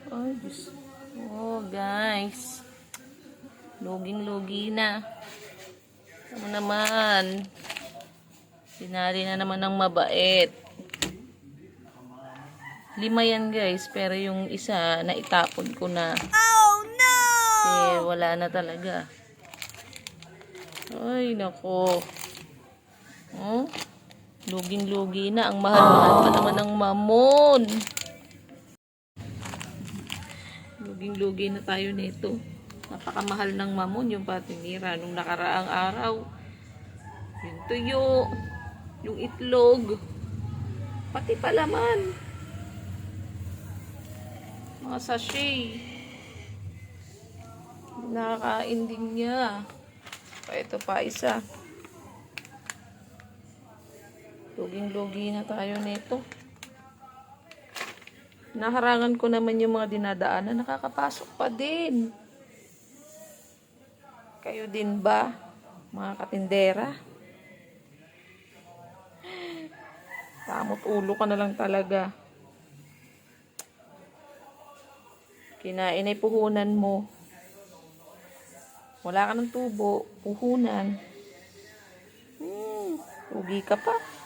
Ay, Diyos. Oh, guys. Luging-lugi na. Ano naman? Sinari na naman ng mabait. 5 yan, guys. Pero yung isa, naitapon ko na. Oh, no! Kasi wala na talaga. Ay, nako. Oh, luging-lugi na. Ang mahal-mahal pa naman ng mamon. Luging-lugi na tayo nito. Napakamahal ng mamon yung patinira nung nakaraang araw. Yung tuyo, yung itlog, pati palaman. Mga sachet. Nakakain din niya. Ito pa isa. Luging-lugi na tayo nito. Naharangan ko naman yung mga dinadaanan, nakakapasok pa din. Kayo din ba, mga katindera? Tamot ulo ka na lang talaga. Kinain ay puhunan mo. Wala ka ng tubo, puhunan. Ugi ka pa.